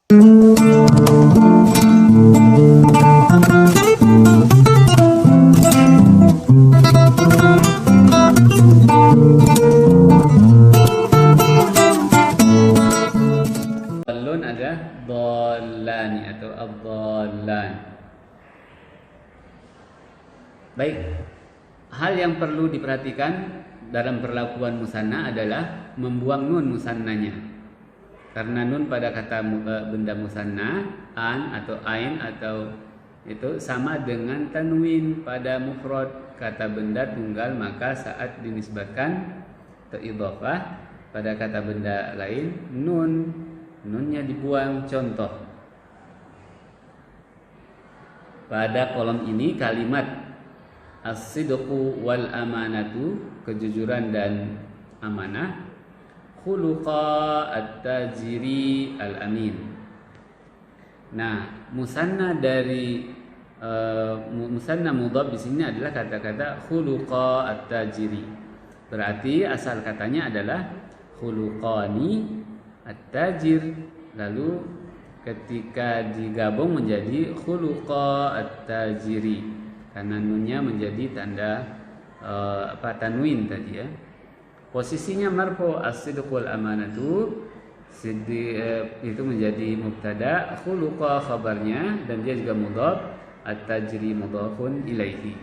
Dallun ada dallani atau ad-dallan. Baik, hal yang perlu diperhatikan dalam perlakuan musanna adalah membuang nun musannanya. Karena nun pada kata benda musanna, an atau ain atau itu sama dengan tanwin pada mufrad kata benda tunggal, maka saat dinisbatkan atau idhofah pada kata benda lain, nunnya dibuang. Contoh, pada kolom ini kalimat as-sidqu wal amanatu, kejujuran dan amanah, khuluqa at-tajiri al-amin. Nah, musanna dari musanna mudhaf di sini adalah kata-kata khuluqa at-tajiri. Berarti asal katanya adalah khuluqani at-tajir. Lalu ketika digabung menjadi khuluqa at-tajiri, karena nunnya menjadi tanda tanwin tadi ya. Posisinya marfu, as-sidq wal amanatu, itu menjadi mubtada, khuluqa khabarnya, dan dia juga mudhaf, at-tajri mudhafun ilaihi.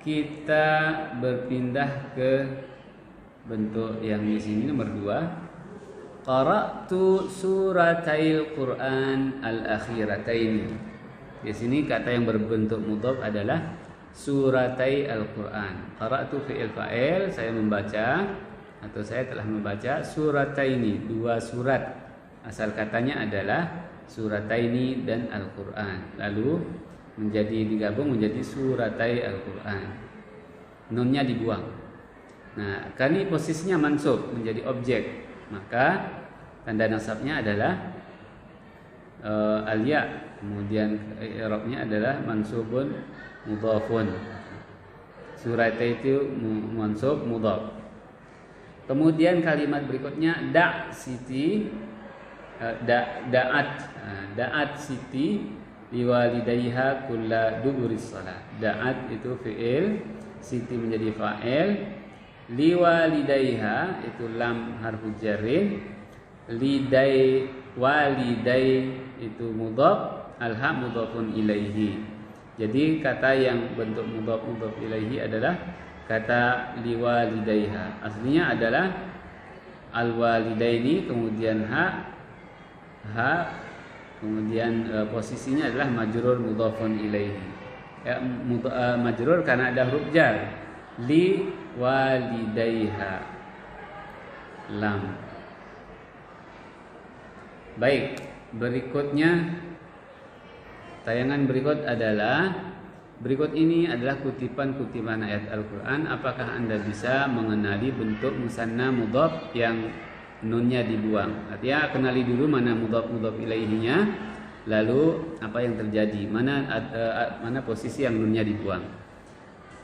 Kita berpindah ke bentuk yang di sini nomor 2. Qara'tu suratail Qur'an al-akhirataini. Di sini kata yang berbentuk mudhaf adalah suratai Al-Qur'an. Qara'tu fi'il fa'il, saya membaca atau saya telah membaca surataini, 2 surat. Asal katanya adalah surataini dan Al-Qur'an. Lalu digabung menjadi suratai Al-Qur'an. Nunnya dibuang. Nah, kali posisinya mansub menjadi objek, maka tanda nasabnya adalah al-ya. Kemudian i'rabnya adalah mansubun mudhafun. Surat itu mansub mudhaf. Kemudian kalimat berikutnya da'at Siti liwalidayha kulla duburis shalah. Da'at itu fi'il, Siti menjadi fa'il, liwalidayha itu lam harfu jarrin, walidai itu mudhaf, al-ha mudhafun ilaihi. Jadi kata yang bentuk mudhaf ilaihi adalah kata liwalidayha. Aslinya adalah al-walidaini, kemudian ha kemudian posisinya adalah majrur mudhafun ilaihi. Majrur karena ada huruf jar. Liwalidayha lam. Baik, berikutnya tayangan berikut ini adalah kutipan-kutipan ayat Al-Quran. Apakah Anda bisa mengenali bentuk musanna mudhaf yang nunnya dibuang? Artinya kenali dulu mana mudhaf ilaihinya, lalu apa yang terjadi, mana posisi yang nunnya dibuang.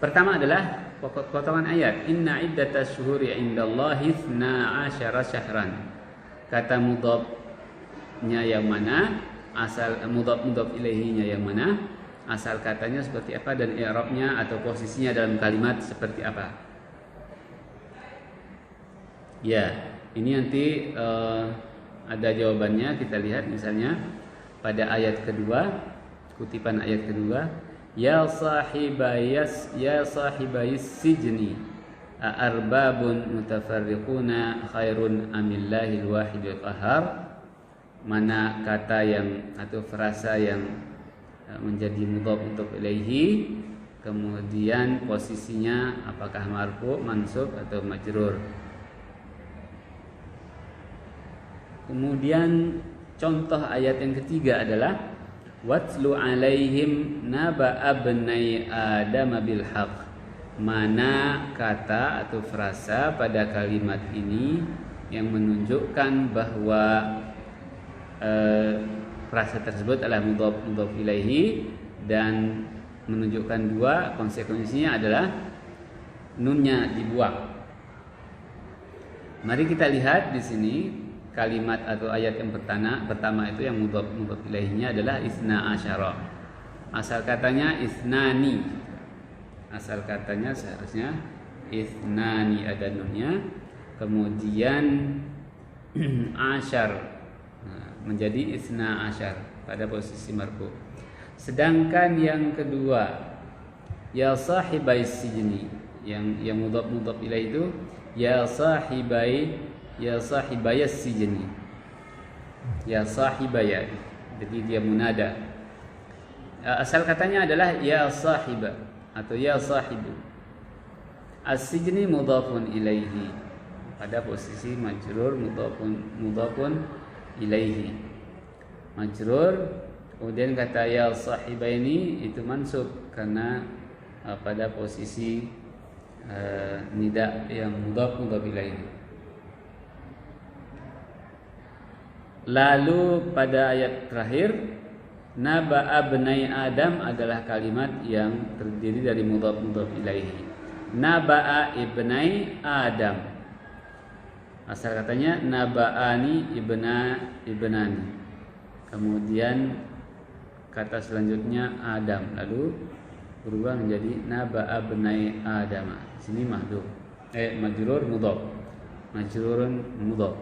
Pertama adalah potongan ayat, inna iddatas syuhuri indallahi 12 syahran. Kata mudhafnya yang mana, asal mudhaf ilaihinya yang mana, asal katanya seperti apa, dan i'rabnya atau posisinya dalam kalimat seperti apa. Ya, ini nanti ada jawabannya. Kita lihat misalnya pada ayat kedua, kutipan ayat kedua, ya sahibayis sijni arbabun mutafarriquna khairun amillahil wahidil qahar. Mana kata yang atau frasa yang menjadi mudhaf ilaihi, kemudian posisinya apakah marfu, mansub atau majrur. Kemudian contoh ayat yang ketiga adalah watlu alaihim naba abnai adam bil haqq. Mana kata atau frasa pada kalimat ini yang menunjukkan bahwa frasa tersebut adalah mudhaf ilaihi dan menunjukkan 2 konsekuensinya adalah nunnya dibuang. Mari kita lihat di sini kalimat atau ayat yang pertama itu yang mudhaf ilaihinya adalah isna asyara. Asal katanya isnani. Asal katanya seharusnya isnani, ada nunnya. Kemudian asyar menjadi isna asyar pada posisi marfu. Sedangkan yang kedua ya sahibai sijni, yang mudhaf ilaih itu ya sahibai sijni. Ya sahibaya. Jadi dia munada. Asal katanya adalah ya sahiba atau ya sahibu. As-sijni mudhafun ilaihi pada posisi majrur mudhafun ilaihi. Majrur, kemudian kata ya sahibaini itu mansub karena pada posisi nida yang mudhaf ilaihi. Lalu pada ayat terakhir naba'a bnai Adam adalah kalimat yang terdiri dari mudhaf ilaihi. Naba'a ibnai Adam. Asal katanya naba'ani ibnani. Kemudian kata selanjutnya Adam, lalu berubah menjadi naba'a bnai Adam. Sini mahdhuf. Majrur mudhaf. Majrurun mudhaf.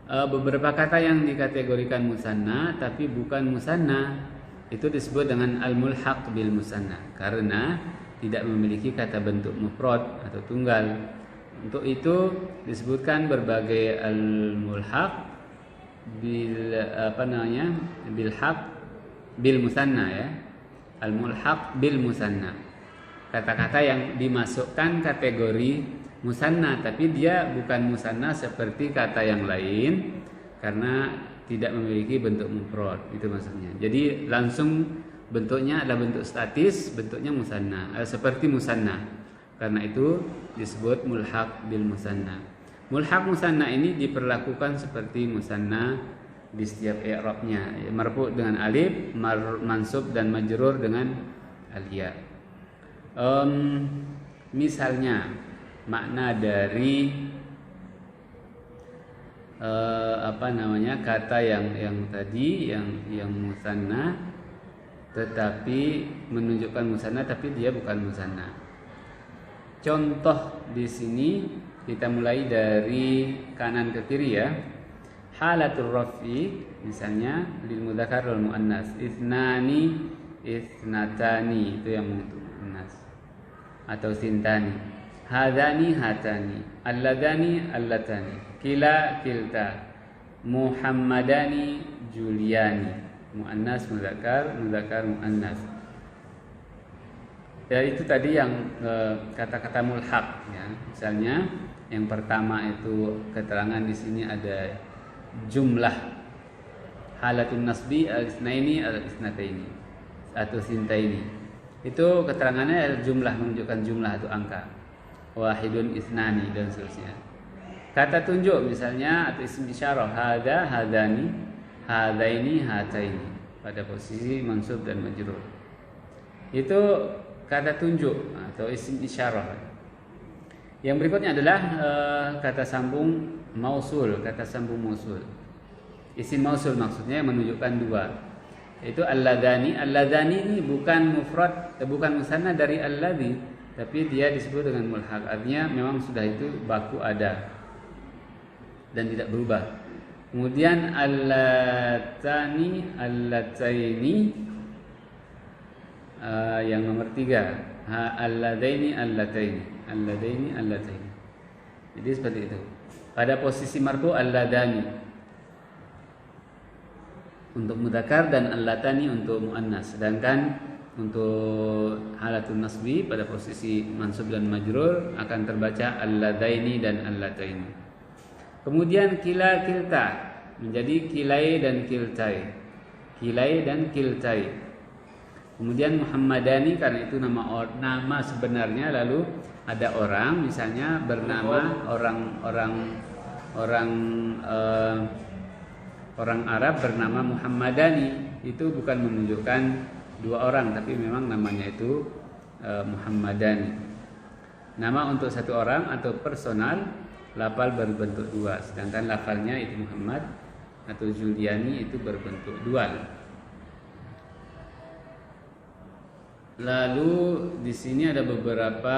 Beberapa kata yang dikategorikan musanna tapi bukan musanna itu disebut dengan al-mulhaq bil musanna karena tidak memiliki kata bentuk mufrad atau tunggal. Untuk itu disebutkan berbagai al-mulhaq bil musanna ya. Al-mulhaq bil musanna. Kata-kata yang dimasukkan kategori musanna tapi dia bukan musanna seperti kata yang lain karena tidak memiliki bentuk mufrad, itu maksudnya. Jadi langsung bentuknya adalah bentuk statis, bentuknya musanna, seperti musanna. Karena itu disebut mulhaq bil musanna. Mulhaq musanna ini diperlakukan seperti musanna di setiap i'rabnya, marfu dengan alif, mansub dan majrur dengan al-ya. Misalnya makna dari kata yang tadi yang musanna tetapi menunjukkan musanna tapi dia bukan musanna. Contoh di sini kita mulai dari kanan ke kiri ya. Halatul raf'i misalnya lil mudzakkar wal muannas. Ithnani, ithnatani itu yang untuk muannas atau sintani. Hadani hatani, alladani allatani, kila kilta, Muhammadani Juliani, muannas muzakkar muannas. Ya itu tadi yang kata-kata mulhaq ya. Misalnya yang pertama itu keterangan di sini ada jumlah halatun nasbi al-itsnaini al-itsnataini atau sintaini. Itu keterangannya adalah jumlah, menunjukkan jumlah atau angka. Wahidun isnani dan seterusnya. Kata tunjuk misalnya atau isim isyarah hadza hadzani hadzaini hataini pada posisi mansub dan majrur. Itu kata tunjuk atau isim isyarah. Yang berikutnya adalah kata sambung mausul, kata sambung mausul. Isim mausul maksudnya yang menunjukkan dua. Itu alladzani. Alladzani ini bukan mufrad, bukan musanna dari alladzi, tapi dia disebut dengan mulhaq. Artinya memang sudah itu baku ada dan tidak berubah. Kemudian allatani allataini yang nomor 3 alladaini allataini. Jadi seperti itu. Pada posisi marfu alladani untuk mudzakkar dan allatani untuk muannas. Sedangkan untuk halatun nasbi pada posisi mansub dan majrur akan terbaca alladaini dan allataini. Kemudian kila kilta menjadi kilai dan kiltai. Kilai dan kiltai. Kemudian Muhammadani karena itu nama sebenarnya, lalu ada orang misalnya bernama orang Arab bernama Muhammadani, itu bukan menunjukkan dua orang tapi memang namanya itu Muhammadani. Nama untuk satu orang atau personal lafal berbentuk dua, sedangkan lafalnya itu Muhammad atau Juliani itu berbentuk dual. Lalu di sini ada beberapa